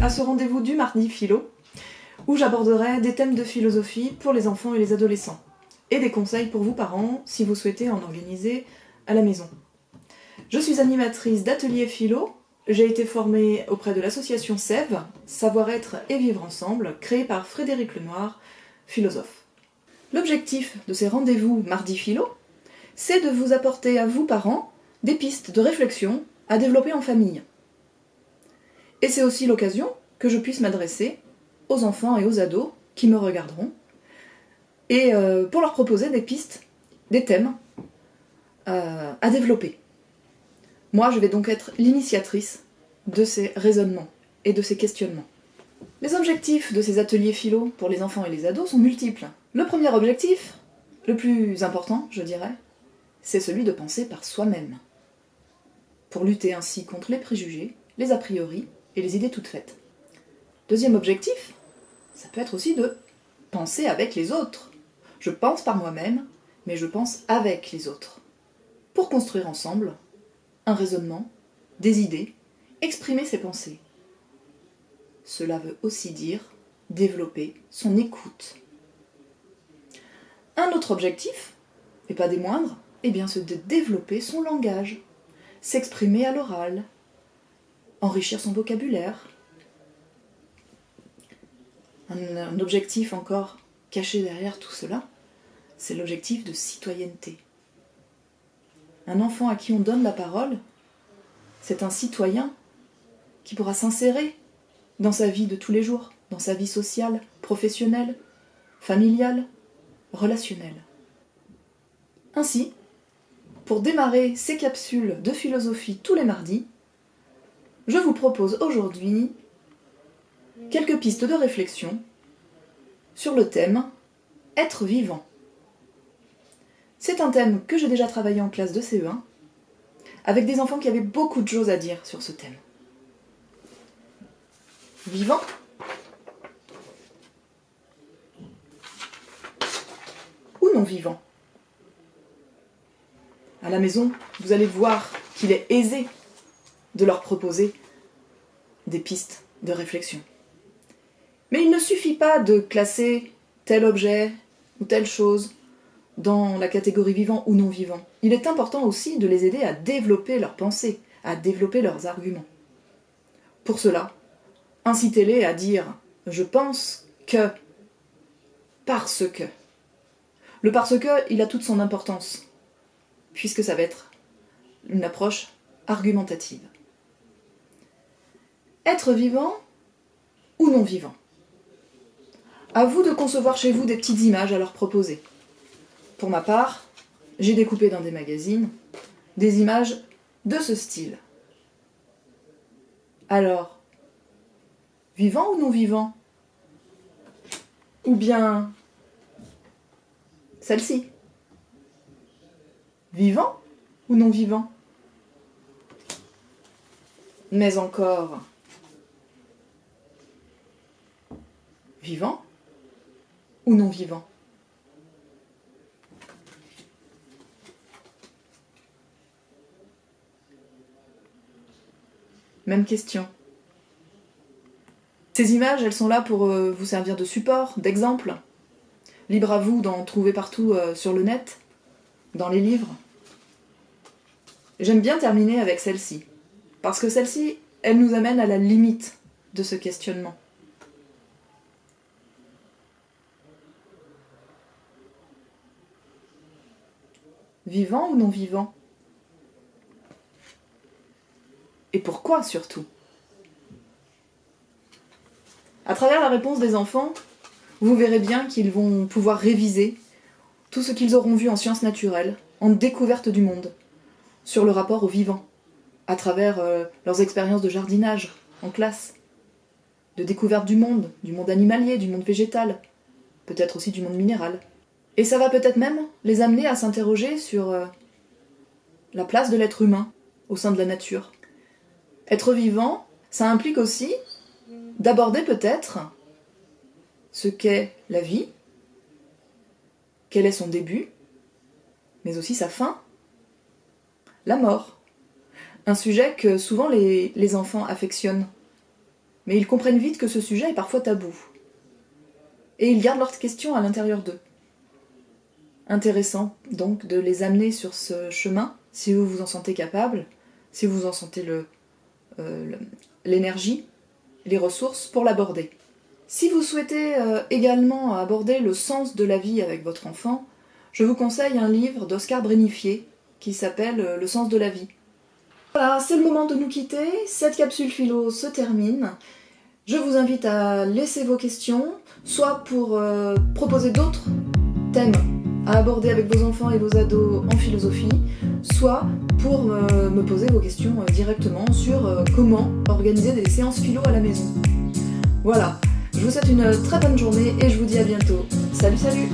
à ce rendez-vous du mardi philo, où j'aborderai des thèmes de philosophie pour les enfants et les adolescents, et des conseils pour vous parents si vous souhaitez en organiser à la maison. Je suis animatrice d'ateliers philo, j'ai été formée auprès de l'association SEV, Savoir-être et vivre ensemble, créée par Frédéric Lenoir, philosophe. L'objectif de ces rendez-vous mardi philo, c'est de vous apporter à vous parents des pistes de réflexion à développer en famille. Et c'est aussi l'occasion que je puisse m'adresser aux enfants et aux ados qui me regarderont, et pour leur proposer des pistes, des thèmes à développer. Moi, je vais donc être l'initiatrice de ces raisonnements et de ces questionnements. Les objectifs de ces ateliers philo pour les enfants et les ados sont multiples. Le premier objectif, le plus important, je dirais, c'est celui de penser par soi-même, pour lutter ainsi contre les préjugés, les a priori et les idées toutes faites. Deuxième objectif, ça peut être aussi de penser avec les autres. Je pense par moi-même, mais je pense avec les autres, pour construire ensemble un raisonnement, des idées, exprimer ses pensées. Cela veut aussi dire développer son écoute. Un autre objectif, et pas des moindres, c'est de développer son langage, s'exprimer à l'oral, enrichir son vocabulaire. Un objectif encore caché derrière tout cela, c'est l'objectif de citoyenneté. Un enfant à qui on donne la parole, c'est un citoyen qui pourra s'insérer dans sa vie de tous les jours, dans sa vie sociale, professionnelle, familiale, relationnelle. Ainsi, pour démarrer ces capsules de philosophie tous les mardis, je vous propose aujourd'hui quelques pistes de réflexion sur le thème « Être vivant ». C'est un thème que j'ai déjà travaillé en classe de CE1, avec des enfants qui avaient beaucoup de choses à dire sur ce thème. Vivant ou non vivant? À la maison, vous allez voir qu'il est aisé de leur proposer des pistes de réflexion. Mais il ne suffit pas de classer tel objet ou telle chose dans la catégorie vivant ou non vivant. Il est important aussi de les aider à développer leurs pensées, à développer leurs arguments. Pour cela, incitez-les à dire « je pense que » parce que. Le parce que, il a toute son importance, puisque ça va être une approche argumentative. Être vivant ou non vivant? À vous de concevoir chez vous des petites images à leur proposer. Pour ma part, j'ai découpé dans des magazines des images de ce style. Alors, vivant ou non vivant? Ou bien celle-ci? Vivant ou non vivant? Mais encore, vivant ou non vivant? Même question. Ces images, elles sont là pour vous servir de support, d'exemple. Libre à vous d'en trouver partout sur le net, dans les livres. J'aime bien terminer avec celle-ci, parce que celle-ci, elle nous amène à la limite de ce questionnement. Vivant ou non vivant? Et pourquoi surtout? À travers la réponse des enfants, vous verrez bien qu'ils vont pouvoir réviser tout ce qu'ils auront vu en sciences naturelles, en découverte du monde, sur le rapport au vivant, à travers leurs expériences de jardinage en classe, de découverte du monde animalier, du monde végétal, peut-être aussi du monde minéral. Et ça va peut-être même les amener à s'interroger sur la place de l'être humain au sein de la nature. Être vivant, ça implique aussi d'aborder peut-être ce qu'est la vie, quel est son début, mais aussi sa fin, la mort. Un sujet que souvent les enfants affectionnent. mais ils comprennent vite que ce sujet est parfois tabou. Et ils gardent leurs questions à l'intérieur d'eux. Intéressant, donc, de les amener sur ce chemin, si vous vous en sentez capable, si vous en sentez l'énergie, les ressources pour l'aborder. Si vous souhaitez également aborder le sens de la vie avec votre enfant, je vous conseille un livre d'Oscar Brénifier qui s'appelle Le sens de la vie. Voilà, c'est le moment de nous quitter, cette capsule philo se termine. Je vous invite à laisser vos questions, soit pour proposer d'autres thèmes à aborder avec vos enfants et vos ados en philosophie, soit pour me poser vos questions directement sur comment organiser des séances philo à la maison. Voilà, je vous souhaite une très bonne journée et je vous dis à bientôt. Salut, salut!